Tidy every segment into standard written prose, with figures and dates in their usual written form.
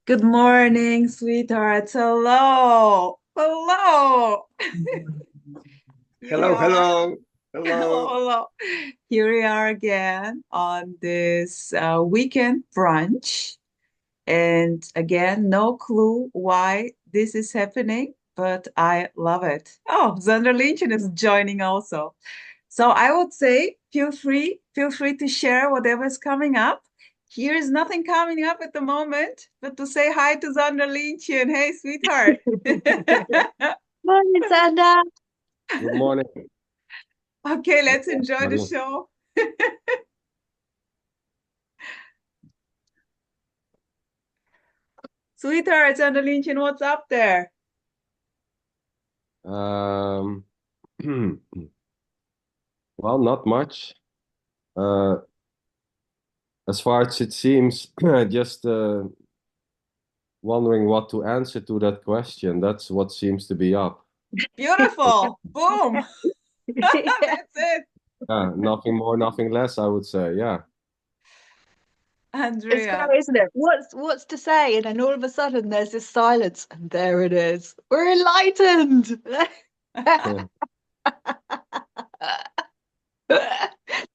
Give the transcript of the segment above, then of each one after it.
Good morning, sweethearts. Hello. Hello. Here we Hello, are. hello, Hello, hello. hello. Here we are again on this weekend brunch. And again, no clue why this is happening, but I love it. Oh, Zander Lynchen is joining also. So I would say feel free to share whatever's coming up. Here is nothing coming up at the moment, but to say hi to Zander Lynchen. Hey, sweetheart. Morning, Sandra. Good morning, Okay, let's enjoy the everybody. show. Sweetheart, Zander Lynchen, what's up there? Um, well, not much. Uh, as far as it seems, just wondering what to answer to that question. That's what seems to be up. Beautiful. Boom. Yeah. That's it. Nothing more, nothing less, I would say. Yeah. It's Andrea. great, isn't it? What's to say? And then all of a sudden there's this silence, and there it is. We're enlightened.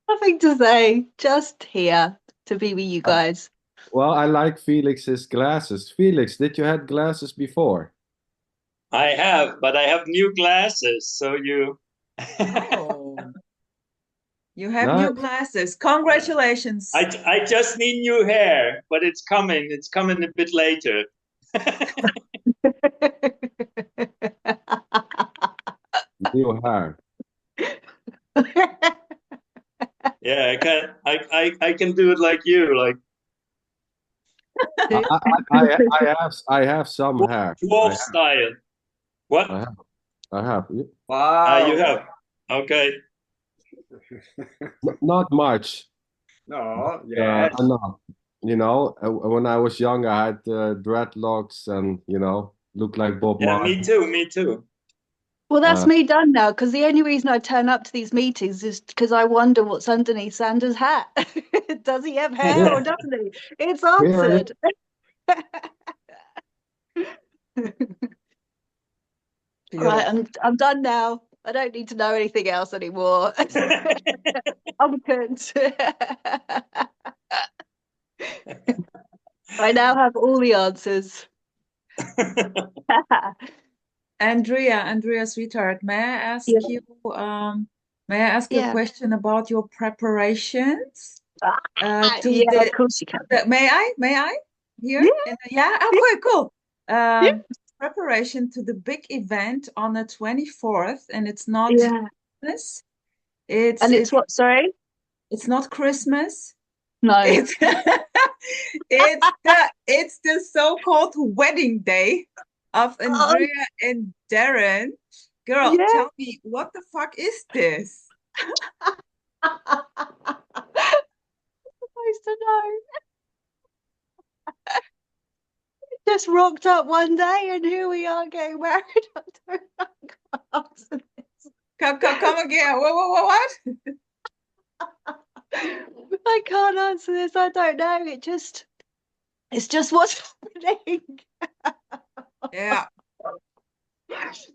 Nothing to say, just here to be with you guys. Well, I like Felix's glasses. Felix, did you had glasses before? I have, but I have new glasses. So you. Oh, you have No. new glasses. Congratulations. I just need new hair, but it's coming. It's coming a bit later. New hair. Yeah, I can do it like you, like I have some hair. dwarf style. What? I have. I have. You Wow. have. Okay. Not much. No, yes. Enough. When I was young, I had dreadlocks and, looked like Bob Yeah, Marley. me too. Me too. Well, that's Uh, me done now, because the only reason I turn up to these meetings is because I wonder what's underneath Sanders' hat. Does he have hair or doesn't he? It's Here answered. Right, I'm done now. I don't need to know anything else anymore. I'm good. I now have all the answers. Andrea, sweetheart, may I ask Yeah. you, a Yeah. question about your preparations to Yeah, of course you can. may I? May I? Here? Yeah. Yeah? Okay, cool. Yeah. Preparation to the big event on the 24th, and it's not Yeah. Christmas. It's And it's it's what, sorry? it's not Christmas. No. It's it's the so-called wedding day of Oh, Andrea and Darren. Girl, yeah. tell me, what the fuck is this? Supposed to know. Just rocked up one day and here we are getting married. I don't know. I can't answer this. Come again. What? I can't answer this. I don't know. It's just what's happening. Yeah.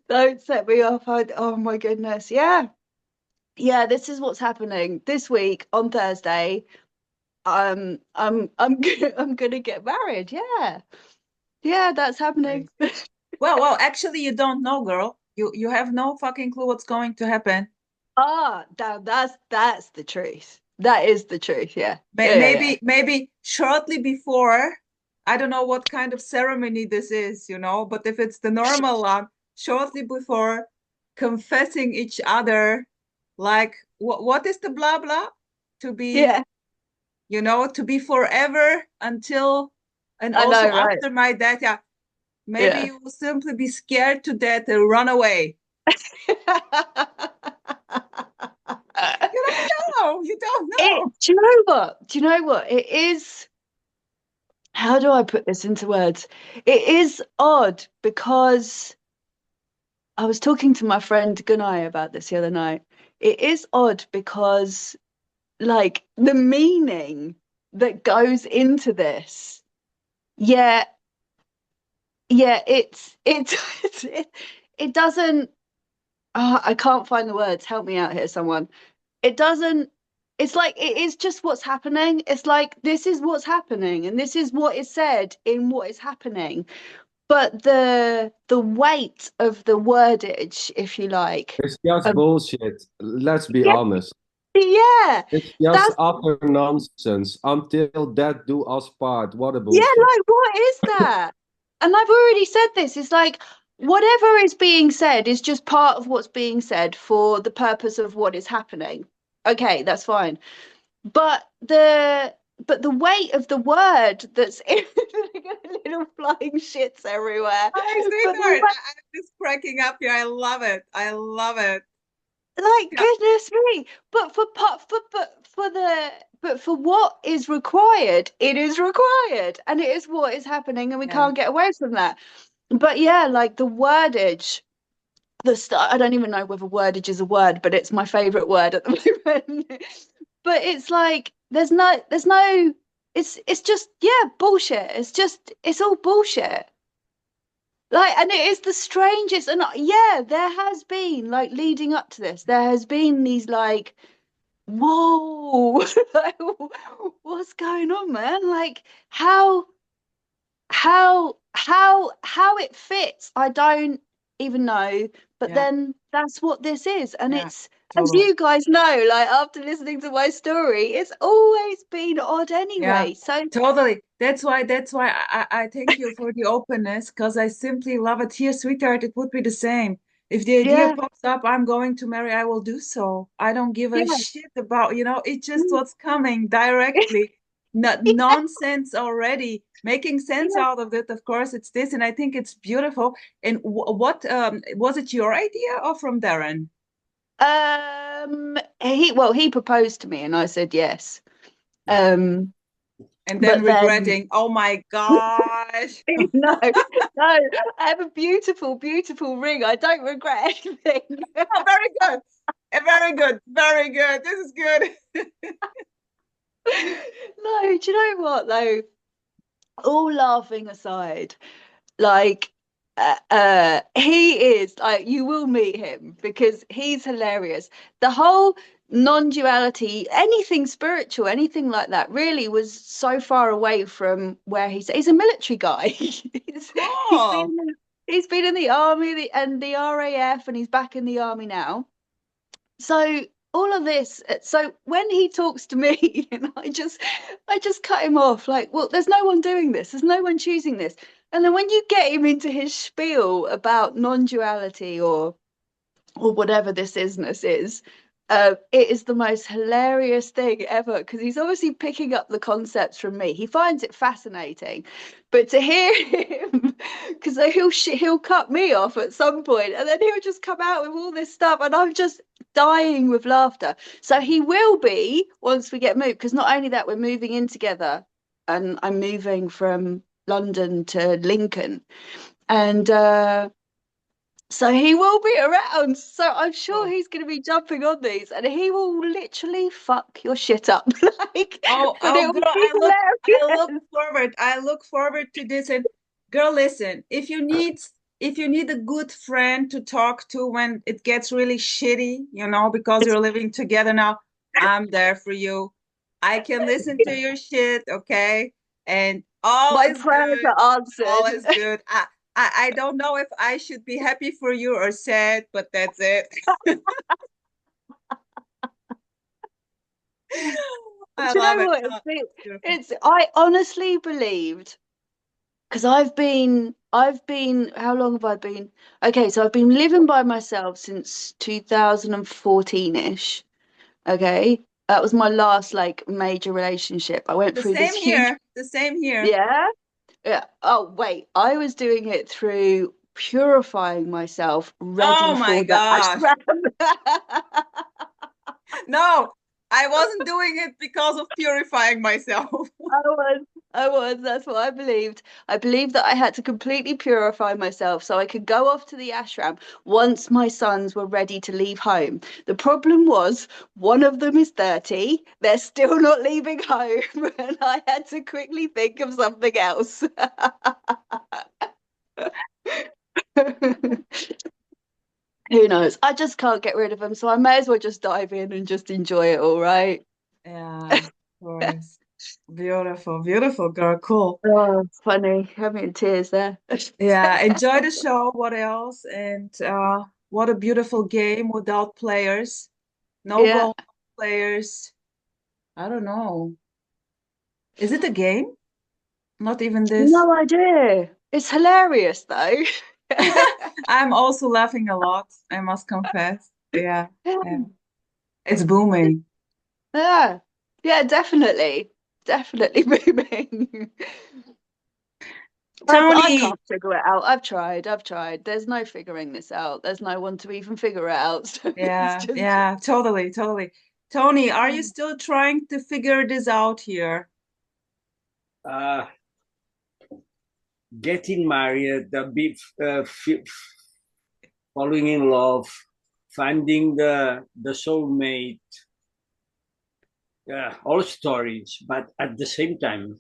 Don't set me off. Oh my goodness. Yeah. Yeah, this is what's happening this week on Thursday. I'm gonna get married. Yeah. Yeah, that's happening. Well, actually, you don't know, girl. You have no fucking clue what's going to happen. That's the truth. That is the truth. Yeah. Yeah. Maybe shortly before, I don't know what kind of ceremony this is, but if it's the normal one, shortly before confessing each other, like what is the blah blah? To be, Yeah. to be forever until, and I also know, right? after my death, yeah. Maybe Yeah. you will simply be scared to death and run away. You don't know. You don't know. Do you know what? Do you know what? It is. How do I put this into words? It is odd because I was talking to my friend Gunai about this the other night. It is odd because, like, the meaning that goes into this, yeah, yeah, it doesn't. I can't find the words. Help me out here, someone. It doesn't. It's like it is just what's happening. It's like this is what's happening, and this is what is said in what is happening. But the weight of the wordage, if you like, It's just of, bullshit. Let's be yeah, honest. yeah, It's just that's utter nonsense. Until death do us part. What a yeah, bullshit. like what is that? And I've already said this. It's like whatever is being said is just part of what's being said for the purpose of what is happening. Okay, that's fine. But the weight of the word that's in little flying shits everywhere. Hi, But sweetheart. I'm just cracking up here. I love it. I love it. like Yeah, goodness me. But for part for the but for what is required, it is required, and it is what is happening, and we yeah, can't get away from that. But yeah, like the wordage, I don't even know whether wordage is a word, but it's my favorite word at the moment. But it's like there's no it's just yeah, bullshit. It's all bullshit. Like, and it is the strangest, and yeah, there has been like leading up to this, there has been these like, whoa, like, what's going on, man? Like how it fits, I don't even know. But yeah, then that's what this is, and yeah, it's, as totally. you guys know, like after listening to my story, it's always been odd Yeah, anyway. So totally. That's why I thank you for the openness because I simply love it. Here, sweetheart, it would be the same. If the idea yeah, pops up, I'm going to marry, I will do so. I don't give a yeah, shit about, it's just what's coming directly. Not nonsense already. Making sense yeah. out of it, of course, it's this, and I think it's beautiful. And what was it your idea or from Darren? He proposed to me and I said yes. Um, And then but then regretting, oh my gosh. no, I have a beautiful, beautiful ring. I don't regret anything. Oh, very good. Very good. Very good. This is good. No, do you know what though? All laughing aside, like he is like, you will meet him because he's hilarious. The whole non-duality, anything spiritual, anything like that really was so far away from where he's a military guy. He's Cool. been in the army, and the RAF, and he's back in the army now. So all of this, so when he talks to me, and I just cut him off, like, well, there's no one doing this, there's no one choosing this. And then when you get him into his spiel about non-duality or whatever this isness is, it is the most hilarious thing ever, because he's obviously picking up the concepts from me. He finds it fascinating, but to hear him, because he'll cut me off at some point, and then he'll just come out with all this stuff, and I'm just dying with laughter. So he will be, once we get moved, because not only that, we're moving in together, and I'm moving from London to Lincoln, and so he will be around. So I'm sure Cool. he's going to be jumping on these, and he will literally fuck your shit up. Like, Oh, but it oh, will girl, be I look hilarious. forward. I look forward to this. And girl, listen, if you need a good friend to talk to when it gets really shitty, because you're living together now, I'm there for you. I can listen to your shit, okay? And all My is prayers good. are All answered. is good. I don't know if I should be happy for you or sad, but that's it. I Do you love know it. what? Oh, beautiful. I honestly believed, because I've been, how long have I been? Okay, so I've been living by myself since 2014-ish. Okay. That was my last like major relationship. I went The through this same huge, here. The same here. yeah. Yeah. Oh, wait. I was doing it through purifying myself, ready Oh my for the gosh. ashram. No, I wasn't doing it because of purifying myself. I was, that's what I believed. I believed that I had to completely purify myself so I could go off to the ashram once my sons were ready to leave home. The problem was one of them is 30, they're still not leaving home, and I had to quickly think of something else. Who knows? I just can't get rid of them, so I may as well just dive in and just enjoy it all, right? Yeah, of course. Beautiful, beautiful girl. Cool. Oh, it's funny. I'm in tears there. Yeah, enjoy the show. What else? And what a beautiful game without players. No Yeah. goal players. I don't know. Is it a game? Not even this. No idea. It's hilarious though. I'm also laughing a lot, I must confess. Yeah, yeah. It's booming. Yeah. Yeah, definitely. Definitely booming. I Tony. can't figure it out. I've tried. I've tried. There's no figuring this out. There's no one to even figure it out. So it's Yeah, just yeah, totally, totally. Tony, are you still trying to figure this out here? Uh, Getting married, falling in love, finding the soulmate, all stories, but at the same time,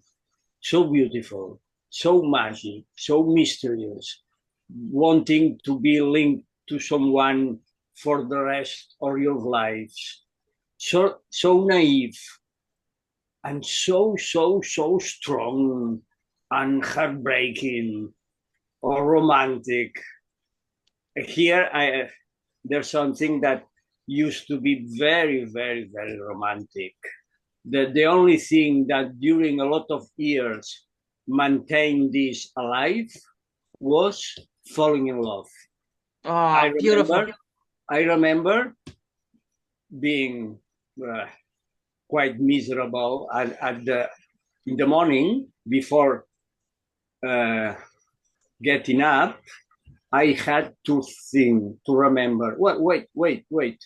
so beautiful, so magic, so mysterious, wanting to be linked to someone for the rest of your lives. So naive and so strong and heartbreaking or romantic. Here, there's something that used to be very romantic. The only thing that during a lot of years maintained this alive was falling in love. Oh, beautiful. I remember being quite miserable in the morning before getting up. I had to remember. Wait.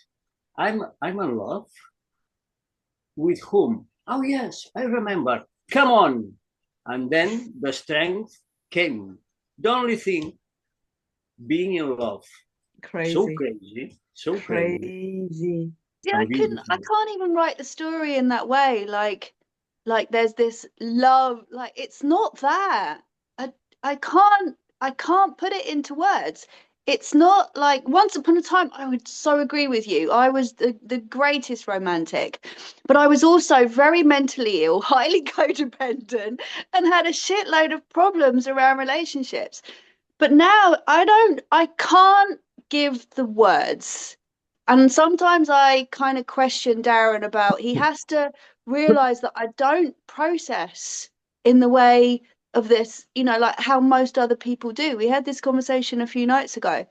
I'm in love with whom? Oh yes, I remember. Come on, and then the strength came. The only thing, being in love, so Crazy. crazy, so crazy. Crazy. yeah, And I can't even write the story in that way. Like there's this love, like it's not that. I can't put it into words. It's not like once upon a time, I would so agree with you. I was the greatest romantic, but I was also very mentally ill, highly codependent, and had a shitload of problems around relationships. But now I can't give the words. And sometimes I kind of question Darren about he has to realize that I don't process in the way of this, like how most other people do. We had this conversation a few nights ago.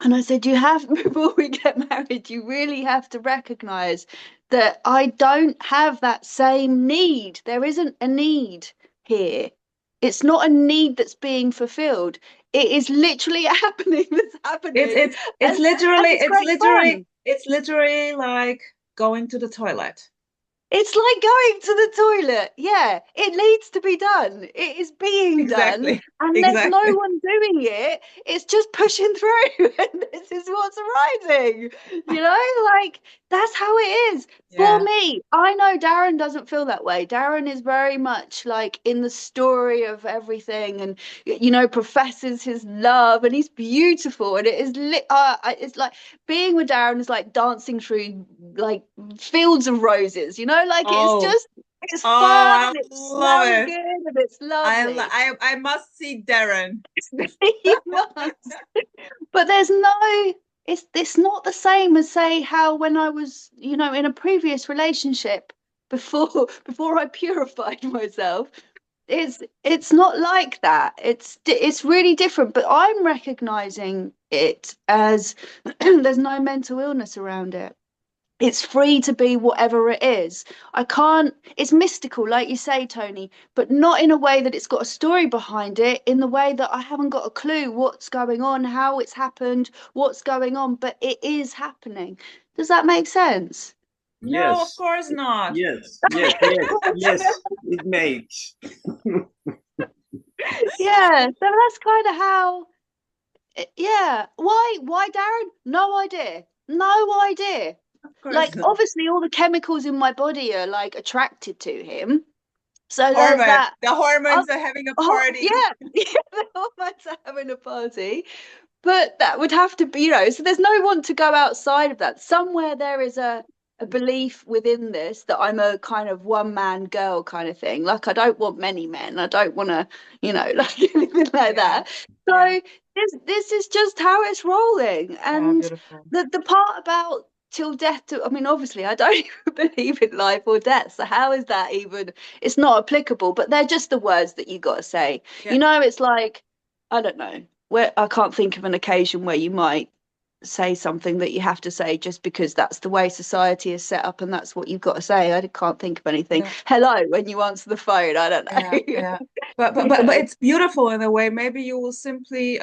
And I said, you have, before we get married, you really have to recognize that I don't have that same need. There isn't a need here. It's not a need that's being fulfilled. It is literally happening that's happening. It's And literally it's great fun. it's literally like going to the toilet. It's like going to the toilet. Yeah, it needs to be done. It is being done, Exactly. and there's no Exactly. one doing it. It's just pushing through, and this is what's arising. Like that's how it is for Yeah. me. I know Darren doesn't feel that way. Darren is very much like in the story of everything, and professes his love, and he's beautiful, and it is it's like being with Darren is like dancing through like fields of roses, like Oh, it's oh, fun I and it love smells it. good and it's lovely. I must see Darren. You must. But there's no it's not the same as say how when I was, in a previous relationship before I purified myself. It's not like that. It's really different, but I'm recognizing it as there's no mental illness around it. It's free to be whatever it is. I can't, it's mystical, like you say, Tony, but not in a way that it's got a story behind it, in the way that I haven't got a clue what's going on, how it's happened, what's going on, but it is happening. Does that make sense? No, of yes, course not. yes, it makes. Yeah, so that's kind of how, yeah. Why, Darren? No idea. No idea. Of course Like, not. obviously, all the chemicals in my body are like attracted to him. So there's that. The hormones Oh, are having a oh, party. yeah, the hormones are having a party. But that would have to be, so there's no one to go outside of that. Somewhere there is a belief within this that I'm a kind of one-man girl kind of thing. Like I don't want many men. I don't want to, like anything like that. So this is just how it's rolling. And beautiful. the part about till death I mean, obviously I don't even believe in life or death. So how is that even? It's not applicable, but they're just the words that you got to say. It's like, I don't know. Where I can't think of an occasion where you might say something that you have to say just because that's the way society is set up and that's what you've got to say. I can't think of anything. Hello when you answer the phone. I don't know. But it's beautiful in a way. Maybe you will simply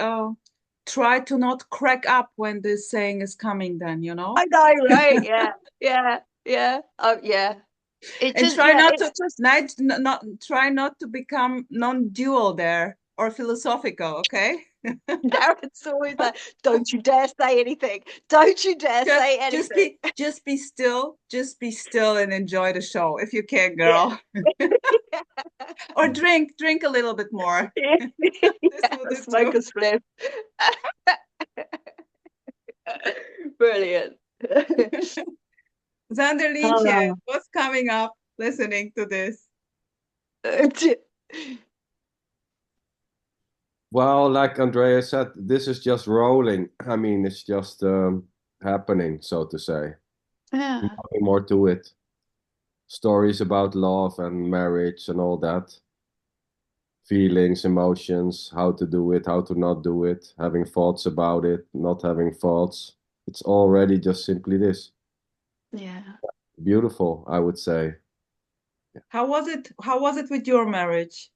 try to not crack up when this saying is coming. Then I know, right? Yeah. Oh yeah. It just try not to become non-dual there or philosophical. Okay. Darren's always like, don't you dare say anything. Don't you dare say anything. Just be still and enjoy the show if you can, girl. Or drink a little bit more. Smoke a spliff. Brilliant. Zanderlientje, what's coming up listening to this? Well, like Andrea said, this is just rolling. I mean, it's just happening, so to say. Yeah. Nothing more to it. Stories about love and marriage and all that. Feelings, emotions, how to do it, how to not do it, having thoughts about it, not having thoughts. It's already just simply this. Yeah. Beautiful, I would say. How was it with your marriage?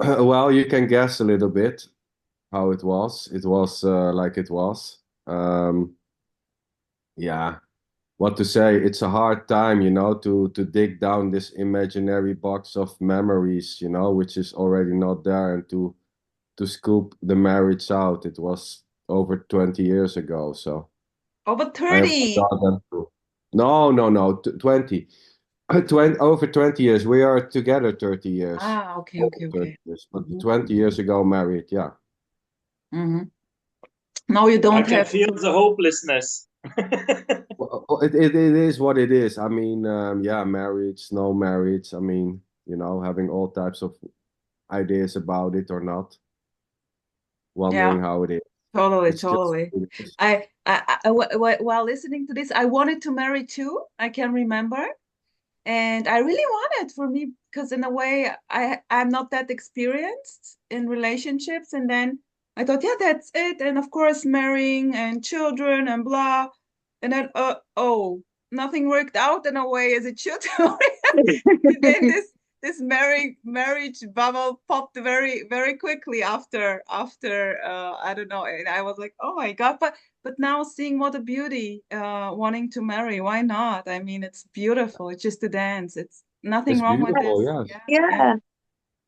Well, you can guess a little bit how it was. It was like it was. Yeah, what to say? It's a hard time, to dig down this imaginary box of memories, which is already not there, and to scoop the marriage out. It was over 20 years ago, so. Over 30. No, 20. 20 over 20 years. We are together 30 years. Okay. Years, but 20 years ago married, yeah. No, you don't I can feel the hopelessness. Well, it is what it is. I mean, marriage, no marriage. I mean, having all types of ideas about it or not. Wondering how it is. Totally. While listening to this, I wanted to marry too. I can remember. And I really wanted for me, because in a way, I'm not that experienced in relationships. And then I thought, that's it. And of course, marrying and children and blah. And then, nothing worked out in a way as it should. And then this marriage bubble popped very, very quickly after I don't know. And I was like, oh my God. But now seeing what a beauty, wanting to marry, why not? I mean, it's beautiful. It's just a dance. It's nothing wrong with this. Yes. Yeah.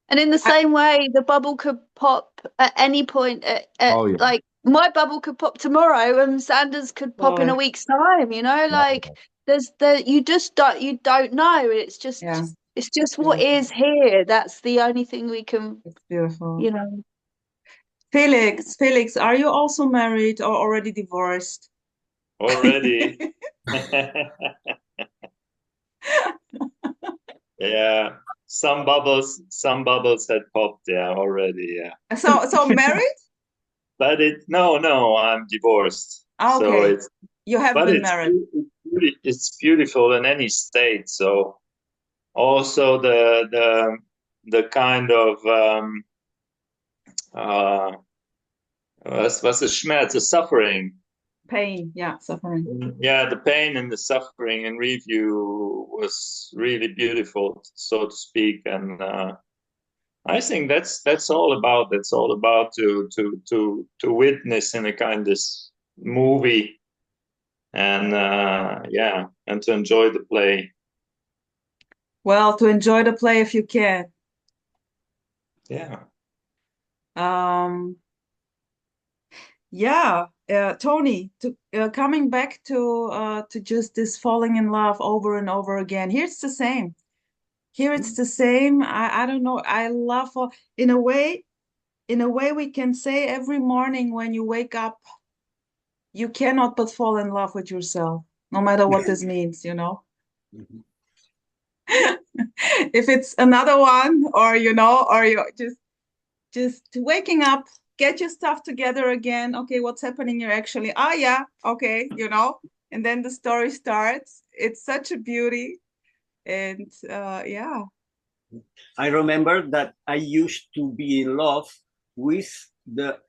And in the same way, the bubble could pop at any point. Like my bubble could pop tomorrow, and Sanders could pop in a week's time. Like you don't know. It's just what is here. That's the only thing we can. It's beautiful. Felix, are you also married or already divorced? Already. Yeah. Some bubbles had popped, already, So married? But no, I'm divorced. Okay. So you have been married. It's beautiful in any state. So also the kind of was the Schmerz, the suffering. Pain, suffering. Yeah, the pain and the suffering in review was really beautiful, so to speak. And I think that's all about. That's all about to witness in a kind of movie, and and to enjoy the play. Well, to enjoy the play if you can. Yeah. Tony, coming back to just this falling in love over and over again. Here's the same. Here it's the same. I don't know. I love in a way we can say every morning when you wake up, you cannot but fall in love with yourself, no matter what this means, you know. Mhm. If it's another one, or you know, or you just waking up, get your stuff together again. Okay, what's happening? You're actually, ah, yeah, okay, you know, and then the story starts. It's such a beauty. And yeah. I remember that I used to be in love with the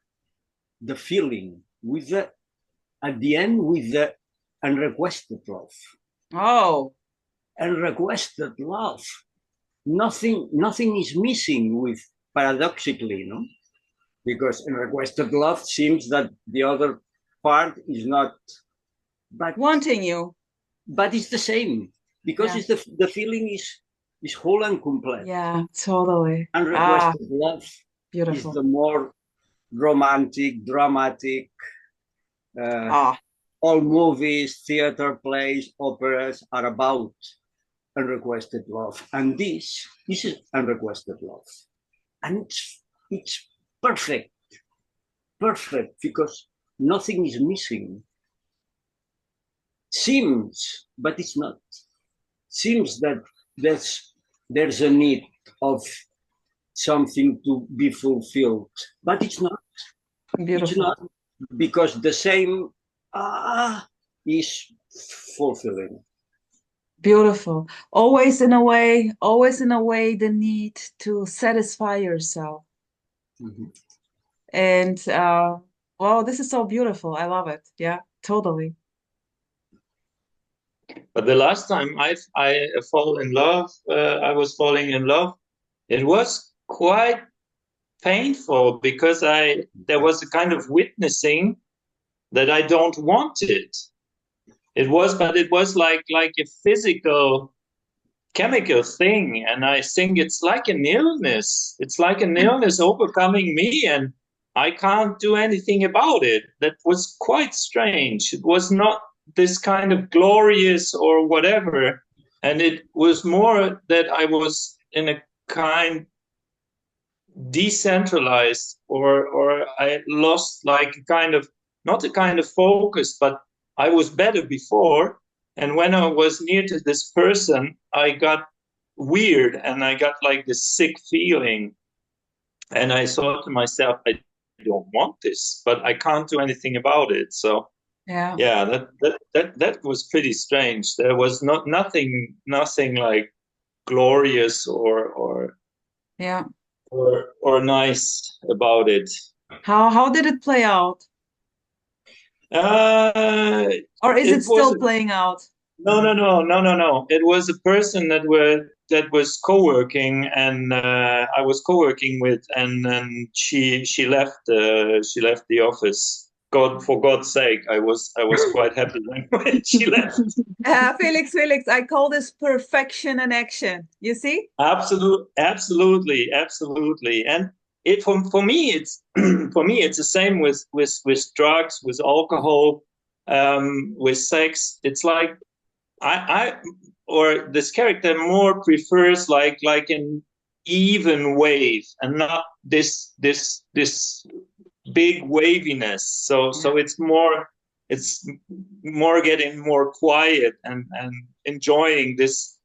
feeling, with the at the end with the unrequested love. Oh, Unrequested love. Nothing is missing with paradoxically, no? Because unrequested love seems that the other part is not, but wanting you. But it's the same because Yeah. it's the feeling is whole and complete. Yeah, totally. Unrequested love beautiful. is the more romantic, dramatic. All movies, theater, plays, operas are about unrequested love, and this is unrequested love, and it's perfect because nothing is missing. Seems, but it's not. Seems that there's a need of something to be fulfilled, but it's not. Beautiful. It's not, because the same is fulfilling. Beautiful. Always in a way, the need to satisfy yourself. Mm-hmm. And wow, this is so beautiful. I love it. Yeah, totally. But the last time I fall in love, I was falling in love. It was quite painful because there was a kind of witnessing that I don't want it. It was like a physical, chemical thing, and I think it's like an illness. It's like an illness overcoming me, and I can't do anything about it. That was quite strange. It was not this kind of glorious or whatever, and it was more that I was in a kind decentralized, or I lost like a kind of, not a kind of focus, but I was better before. And when I was near to this person, I got weird and I got like this sick feeling. And I thought to myself, I don't want this, but I can't do anything about it. So yeah, that was pretty strange. There was nothing like glorious or yeah, or nice about it. How did it play out? Or is it still playing out? No. It was a person that was co-working, and I was co-working with, and then she left the office. For God's sake, I was quite happy when she left. Felix, I call this perfection in action. You see? Absolutely. And for me, it's the same with drugs, with alcohol, with sex. It's like or this character more prefers like an even wave and not this big waviness. So it's more getting more quiet and enjoying this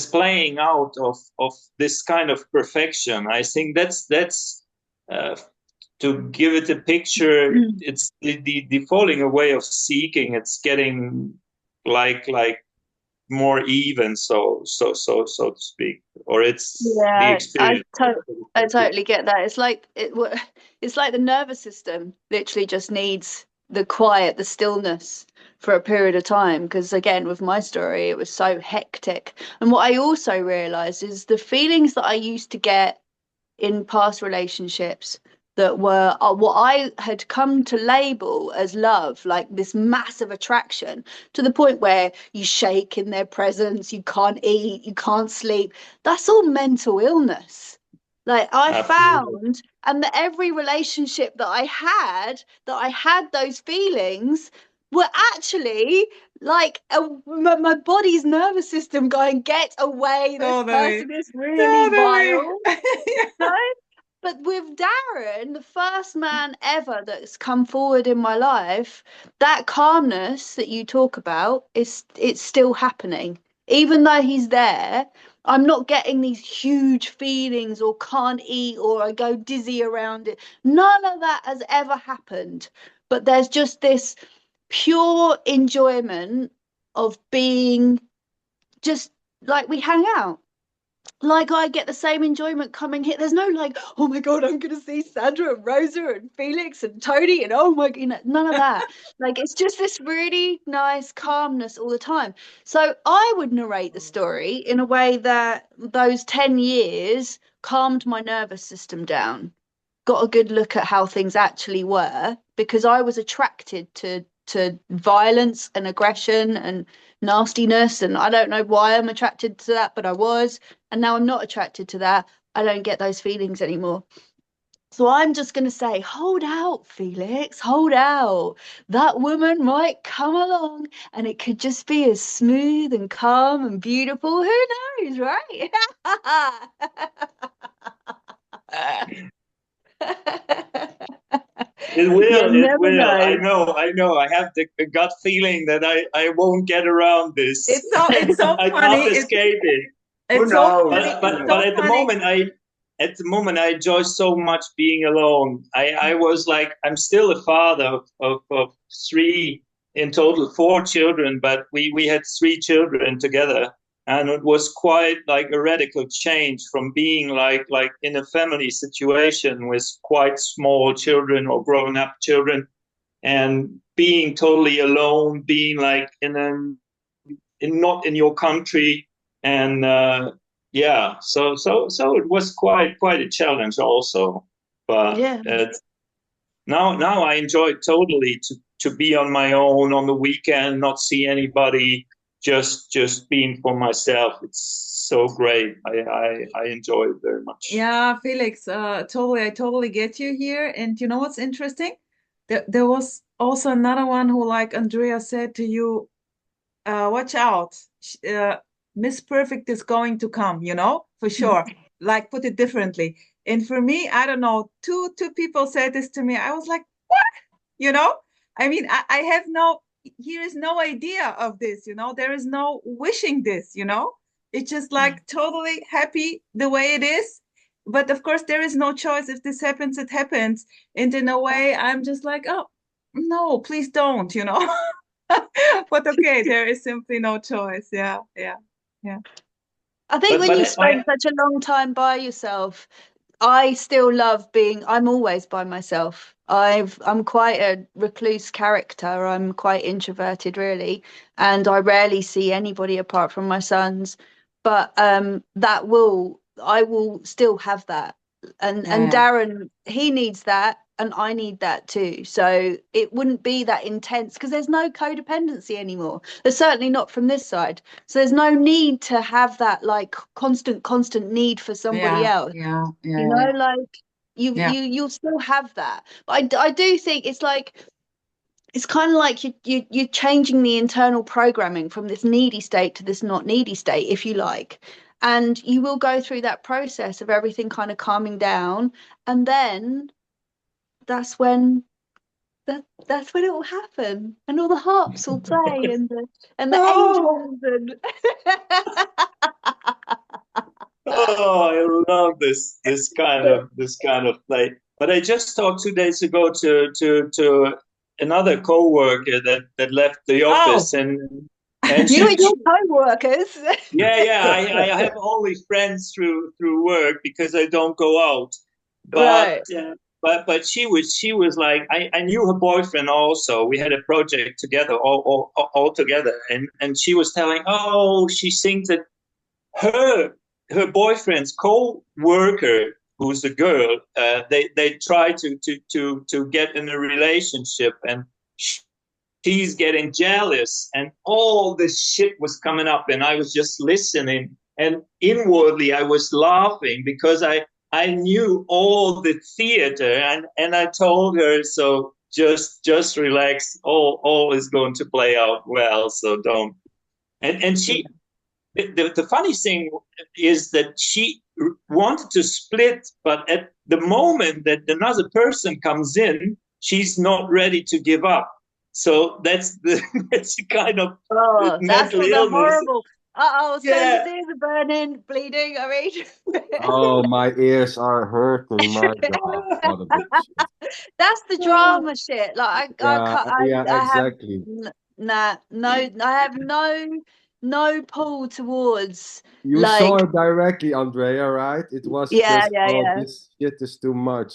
playing out of this kind of perfection. I think that's to give it a picture. It's the falling away of seeking. It's getting like more even, so to speak, or it's the experience. I totally get that. It's like it's like the nervous system literally just needs the quiet, the stillness for a period of time. Because again, with my story, it was so hectic. And what I also realized is the feelings that I used to get in past relationships that were what I had come to label as love, like this massive attraction, to the point where you shake in their presence, you can't eat, you can't sleep. That's all mental illness. Like I found, and that every relationship that I had those feelings were actually like my body's nervous system going, get away, this Totally. person is really Totally. vile. No? But with Darren, the first man ever that's come forward in my life, that calmness that you talk about it's still happening. Even though he's there, I'm not getting these huge feelings or can't eat or I go dizzy around it. None of that has ever happened. But there's just this pure enjoyment of being just like we hang out. Like I get the same enjoyment coming here. There's no like, oh my God, I'm gonna see Sandra and Rosa and Felix and Tony and oh my, none of that. Like it's just this really nice calmness all the time. So I would narrate the story in a way that those 10 years calmed my nervous system down, got a good look at how things actually were, because I was attracted to violence and aggression and nastiness, and I don't know why I'm attracted to that, but I was, and now I'm not attracted to that. I don't get those feelings anymore. So I'm just going to say, hold out, Felix, hold out. That woman might come along and it could just be as smooth and calm and beautiful. Who knows, right? It will, You it never will. know. I know. I have the gut feeling that I won't get around this. It's so I funny. can't escape it. It's so funny. But It's but so at the funny. moment I enjoy so much being alone. I was like, I'm still a father of three, in total four children, but we had three children together. And it was quite like a radical change from being like in a family situation with quite small children or grown up children, and being totally alone, being like not in your country, and yeah, so it was quite a challenge also. But Yeah. now I enjoy it totally to be on my own on the weekend, not see anybody, just being for myself. It's so great. I enjoy it very much. Yeah, Felix, totally, I totally get you here. And you know what's interesting? There was also another one who, like Andrea said to you, watch out. Miss Perfect is going to come, for sure. Like, put it differently. And for me, I don't know, two people said this to me. I was like, what? You know? I mean, I have here is no idea of this, there is no wishing this, It's just like totally happy the way it is. But of course, there is no choice. If this happens, it happens. And in a way, I'm just like, oh, no, please don't, But okay, there is simply no choice. Yeah, yeah, yeah. I think when you spend such a long time by yourself, I still love I'm always by myself. I'm quite a recluse character. I'm quite introverted, really, and I rarely see anybody apart from my sons. But I will still have that. And Yeah. Darren, he needs that, and I need that too. So it wouldn't be that intense because there's no codependency anymore. There's certainly not from this side. So there's no need to have that like constant need for somebody else. Yeah. Like you'll still have that. But I do think it's like it's kind of like you're changing the internal programming from this needy state to this not needy state, if you like. And you will go through that process of everything kind of calming down, and then that's when that's when it will happen, and all the harps will play, and the angels and Oh, I love this kind of play. But I just talked 2 days ago to another coworker that left the office, and you and your co-workers. I have only friends through work because I don't go out. But Right. but she was like, I knew her boyfriend also. We had a project together, all together, and she was telling, oh, she thinks that her boyfriend's co-worker, who's a girl, they try to get in a relationship, and she's getting jealous, and all this shit was coming up, and I was just listening, and inwardly I was laughing because I knew all the theater, and I told her, so just relax. All is going to play out well. So don't. And she, the funny thing is that she wanted to split, but at the moment that another person comes in, she's not ready to give up. So that's the kind of that's mental what the illness. horrible. Sam's Yeah. ears are burning, bleeding. I mean, Oh, my ears are hurting. My God, what a bitch. that's the drama shit. Like Yeah, I have exactly. nah, no, I have no pull towards You like saw it directly, Andrea, right? It was yeah, just, yeah, oh, yeah. this shit is too much.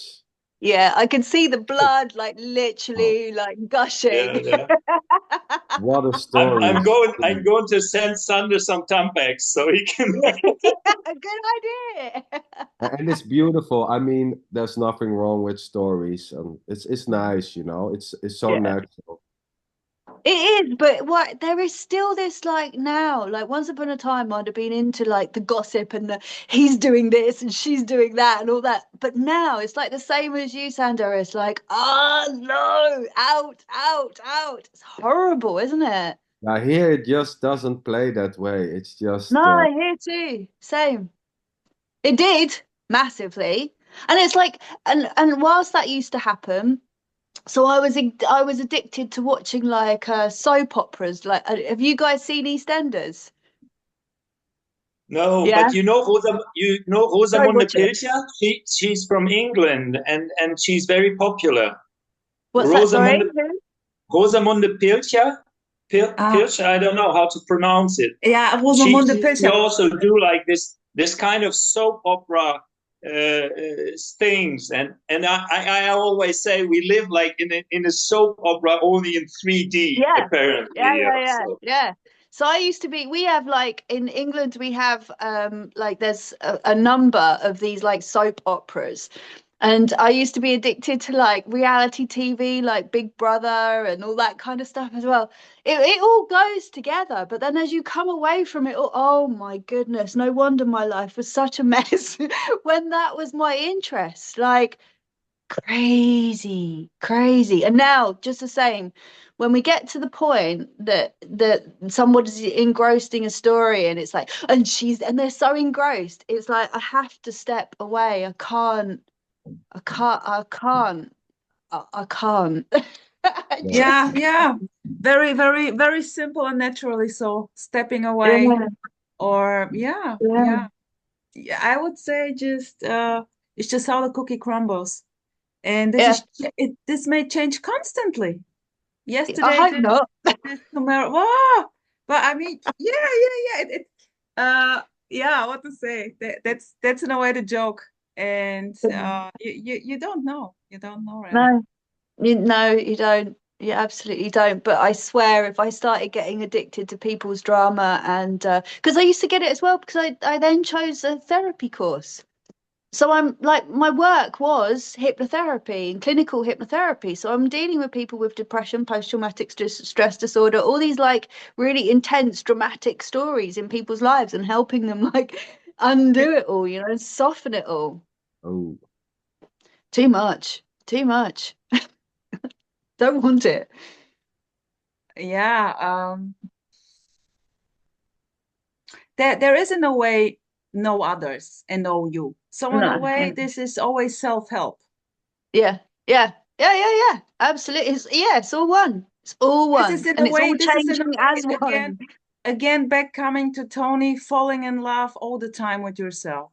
Yeah, I can see the blood like literally like gushing. Yeah. What a story. I'm going to send Sander some Tampax so he can. Good idea. And it's beautiful. I mean, there's nothing wrong with stories, and it's nice, you know. It's so Yeah. natural. It is, but what there is still this like now, like once upon a time I'd have been into like the gossip and the he's doing this and she's doing that and all that. But now it's like the same as you, Sander. It's like, oh no, out. It's horrible, isn't it? Now here it just doesn't play that way. It's just No, here too. Same. It did massively. And it's like and whilst that used to happen, so I was addicted to watching like soap operas. Like, have you guys seen EastEnders? No, Yeah, but you know Rosa don't watch it. Pilcher? She's from England and she's very popular. What's that? Sorry. Rosamunde Pilcher? Pilcher, I don't know how to pronounce it. Yeah, Rosamunde She Pilcher. also do like this kind of soap opera things, and I always say we live like in a soap opera only in 3D. Yeah. Apparently. Yeah. So I used to be. We have like in England, we have like there's a number of these like soap operas. And I used to be addicted to like reality TV, like Big Brother and all that kind of stuff as well. It all goes together. But then as you come away from it, oh my goodness, no wonder my life was such a mess when that was my interest. Like crazy. And now just the same, when we get to the point that somebody's engrossed in a story and it's like, and they're so engrossed, it's like I have to step away. I can't. Yeah. Very, very, very simple and naturally. So stepping away or yeah. I would say just it's just how the cookie crumbles. And this may change constantly. Yesterday, I hope not. tomorrow. Wow. But I mean, yeah. What to say? That's in a way to joke. And you don't know. You don't know, right? No, you don't. You absolutely don't. But I swear, if I started getting addicted to people's drama, and because I used to get it as well, because I then chose a therapy course. So I'm like, my work was hypnotherapy and clinical hypnotherapy. So I'm dealing with people with depression, post-traumatic stress disorder, all these like really intense, dramatic stories in people's lives and helping them like undo it all, you know, and soften it all. Oh, Too much. Don't want it. Yeah. There isn't a way know others and know you. So in a way, this is always self-help. Yeah. Absolutely. It's all one. It's all one. This is in And a it's way, all this is in a changing way, as one. Again, back coming to Tony, falling in love all the time with yourself.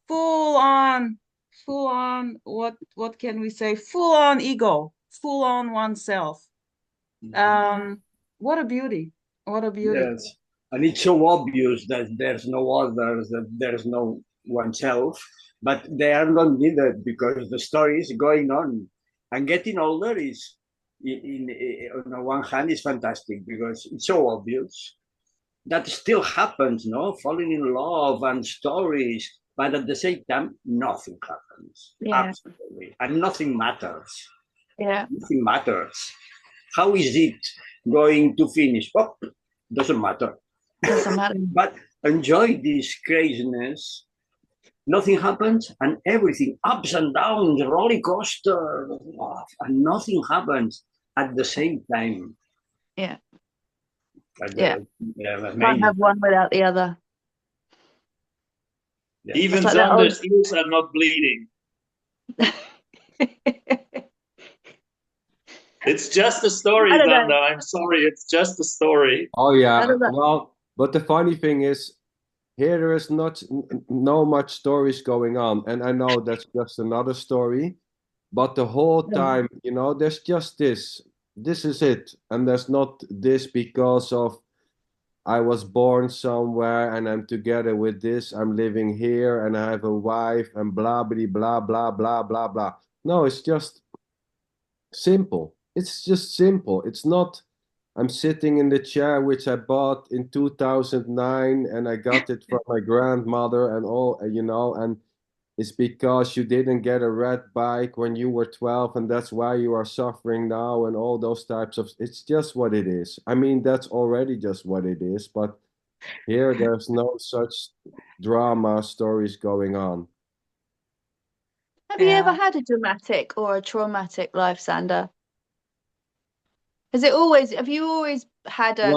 Full on, what can we say? Full on ego, full on oneself. What a beauty. Yes. And it's so obvious that there's no others, that there's no oneself, but they are not needed because the story is going on. And getting older is, on the one hand, is fantastic because it's so obvious. That still happens, no? Falling in love and stories, but at the same time, nothing happens. Yeah. Absolutely. And nothing matters. Yeah. Nothing matters. How is it going to finish? Oh, doesn't matter. Doesn't matter. But enjoy this craziness nothing happens, and everything ups and downs, roller coaster, and nothing happens at the same time. Yeah. Yeah, Can't have one without the other. Yeah. Even like Xander's ears are not bleeding. It's just a story, Xander. I'm sorry, it's just a story. Oh yeah, well, but the funny thing is, here there is not much stories going on, and I know that's just another story, but the whole time, you know, there's just this. This is it, and there's not this because of I was born somewhere and I'm together with this. I'm living here and I have a wife and blah blah blah blah blah blah blah. No, it's just simple. It's just simple. It's not. I'm sitting in the chair which I bought in 2009 and I got it from my grandmother and all, you know, and it's because you didn't get a red bike when you were 12 and that's why you are suffering now and all those types of, it's just what it is. I mean, that's already just what it is, but here there's no such drama stories going on. Have you ever had a dramatic or a traumatic life, Xander? Have you always had a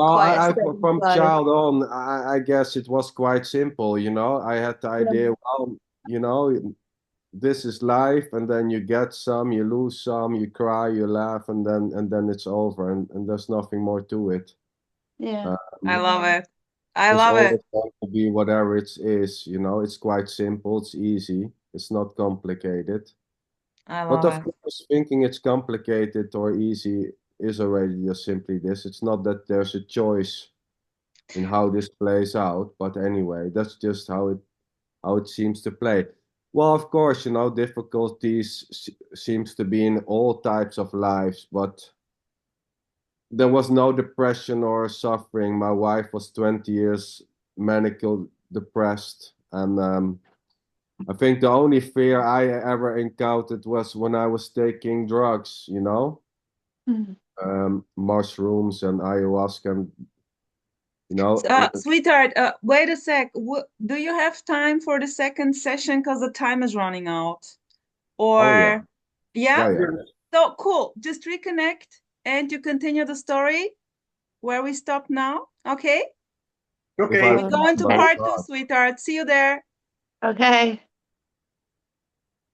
from child on, I guess it was quite simple, you know. I had the idea, well, you know, this is life, and then you get some, you lose some, you cry, you laugh, and then it's over, and there's nothing more to it. Yeah. I love it. I love it. It's always going to be whatever it is, you know. It's quite simple, it's easy, it's not complicated. I love But of course, thinking it's complicated or easy is already just simply this. It's not that there's a choice in how this plays out, but anyway, that's just how it seems to play. Well, of course, you know, difficulties seems to be in all types of lives, but there was no depression or suffering. My wife was 20 years manically depressed, and I think the only fear I ever encountered was when I was taking drugs, you know, mushrooms and ayahuasca, and, you know. Sweetheart, wait a sec. Do you have time for the second session? Because the time is running out. Or, yeah? So cool. Just reconnect and you continue the story where we stop now. Okay? Okay. We're going to part 2, sweetheart. See you there. Okay.